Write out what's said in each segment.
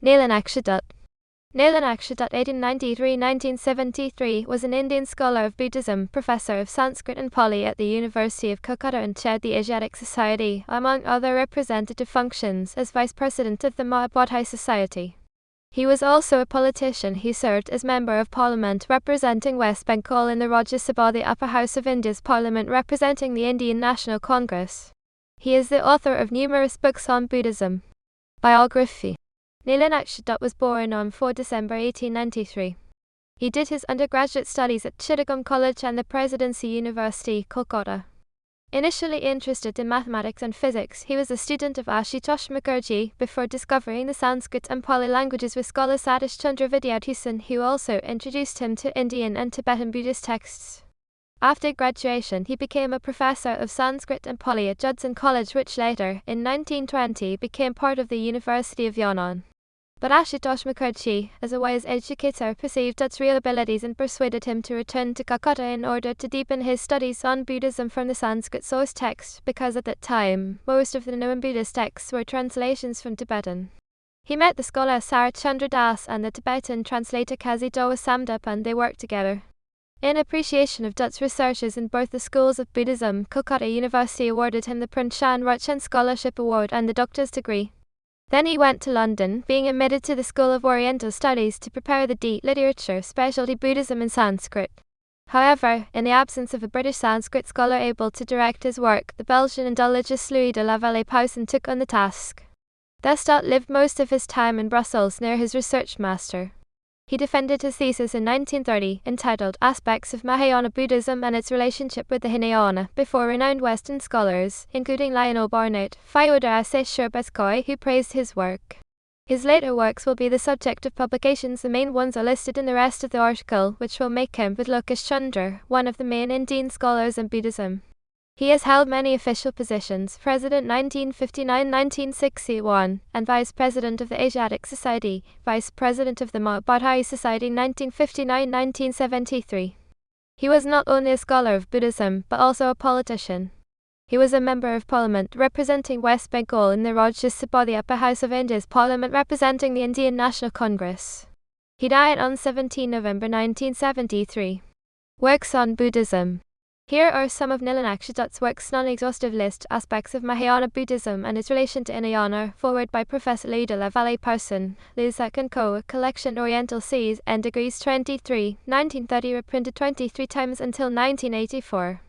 Nalinaksha Dutt. Nalinaksha Dutt 1893–1973 was an Indian scholar of Buddhism, professor of Sanskrit and Pali at the University of Calcutta and chaired the Asiatic Society, among other representative functions, as vice president of the Maha Bodhi Society. He was also a politician. He served as Member of Parliament representing West Bengal in the Rajya Sabha, the upper house of India's parliament representing the Indian National Congress. He is the author of numerous books on Buddhism. Biography. Nalinaksha Dutt was born on 4 December 1893. He did his undergraduate studies at Chittagong College and the Presidency University, Calcutta. Initially interested in mathematics and physics, he was a student of Ashutosh Mukherjee before discovering the Sanskrit and Pali languages with scholar Satish Chandra Vidyadhusan, who also introduced him to Indian and Tibetan Buddhist texts. After graduation, he became a professor of Sanskrit and Pali at Judson College, which later, in 1920, became part of the University of Yangon. But Ashutosh Mukherjee, as a wise educator, perceived Dutt's real abilities and persuaded him to return to Calcutta in order to deepen his studies on Buddhism from the Sanskrit source text, because at that time, most of the known Buddhist texts were translations from Tibetan. He met the scholar Sarat Chandra Das and the Tibetan translator Kazi Dawa Samdap, and they worked together. In appreciation of Dutt's researches in both the schools of Buddhism, Calcutta University awarded him the Pranshan Ruchan Scholarship Award and the doctor's degree. Then he went to London, being admitted to the School of Oriental Studies to prepare the D. Literature specialty Buddhism and Sanskrit. However, in the absence of a British Sanskrit scholar able to direct his work, the Belgian indologist Louis de la Vallée Pausen took on the task. Thus Dutt lived most of his time in Brussels near his research master. He defended his thesis in 1930, entitled Aspects of Mahayana Buddhism and its Relationship with the Hinayana, before renowned Western scholars, including Lionel Barnett, Fyodor Sherbetskoy, who praised his work. His later works will be the subject of publications. The main ones are listed in the rest of the article, which will make him, with Lokesh Chandra, one of the main Indian scholars in Buddhism. He has held many official positions: President 1959–1961, and Vice President of the Asiatic Society, Vice President of the Maha Bodhi Society 1959–1973. He was not only a scholar of Buddhism, but also a politician. He was a Member of Parliament representing West Bengal in the Rajya Sabha, the upper house of India's parliament representing the Indian National Congress. He died on 17 November 1973. Works on Buddhism. Here are some of Nalinaksha Dutt's works: non-exhaustive list, Aspects of Mahayana Buddhism and its relation to Hinayana, forward by Professor Louis de la Vallée Pausen, Luzak & Co., Collection Oriental Seas, N degrees 23, 1930, reprinted 23 times until 1984.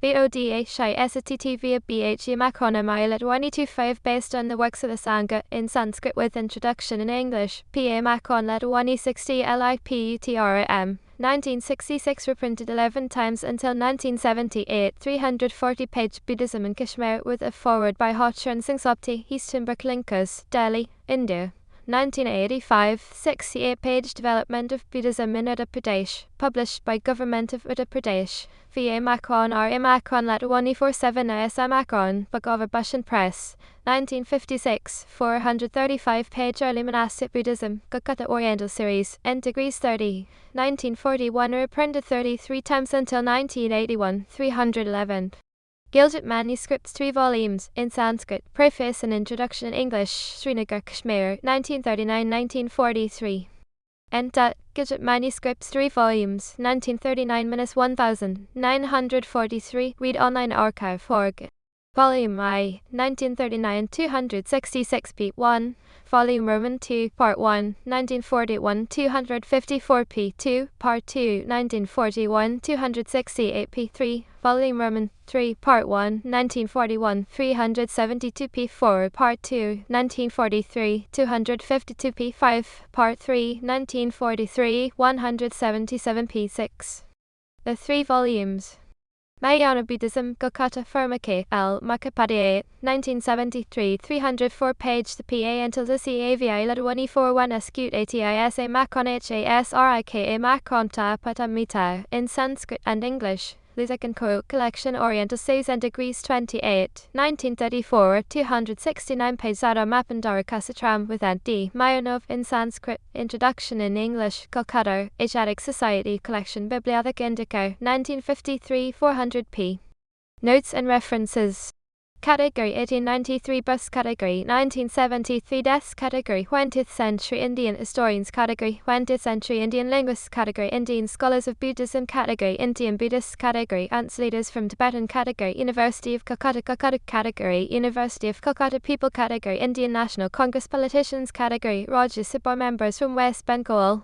BODA Shai STT via BHE Macronomile 125, based on the works of the Sangha, in Sanskrit with introduction in English, PA Macron 160 LIPUTRM. 1966, reprinted 11 times until 1978, 340-page Buddhism in Kashmir with a foreword by Hachurn Singh Sopti, Eastern Bricklinkers, Delhi, India. 1985, 68-page Development of Buddhism in Uttar Pradesh, published by Government of Uttar Pradesh, VA Macron RA Macron 147 ASM Macron, Bhagavad Bhushan Press. 1956, 435-page Early Monastic Buddhism, Calcutta Oriental Series, N degrees 30. 1941, reprinted 33 times until 1981, 311. Gilded manuscripts, 3 volumes, in Sanskrit, preface and introduction in English, Srinagar, Kashmir, 1939–1943. N. Dutt, Gilded manuscripts, 3 volumes, 1939–1000, 943, read online archive.org. Volume I, 1939, 266 p. 1, Volume Roman 2, Part 1, 1941, 254 p. 2, Part 2, 1941, 268 p. 3, Volume Roman 3, Part 1, 1941, 372 p. 4, Part 2, 1943, 252 p. 5, Part 3, 1943, 177 p. 6. The 3 volumes. Mahayana Buddhism, Calcutta, Firma L. Wikipedia, 1973, 304-page. The PA until the CAVI 141 Escute ATISA Macron HASRIKA Macron Ta Patamita, in Sanskrit and English. Luzak & Co. Collection Oriental Seas, N degrees 28, 1934, 269-page Zara Mapandara Kasatram with N.D. Mayonov, in Sanskrit, introduction in English, Calcutta, Asiatic Society Collection Bibliotheca Indica, 1953, 400 p. Notes and references. Category 1893 Bus Category 1973 Deaths Category 20th Century Indian Historians Category 20th Century Indian Linguists Category Indian Scholars of Buddhism Category Indian Buddhists Category Ants Leaders from Tibetan Category University of Calcutta Category University of Calcutta People Category Indian National Congress Politicians Category Rajya Sabha Members from West Bengal.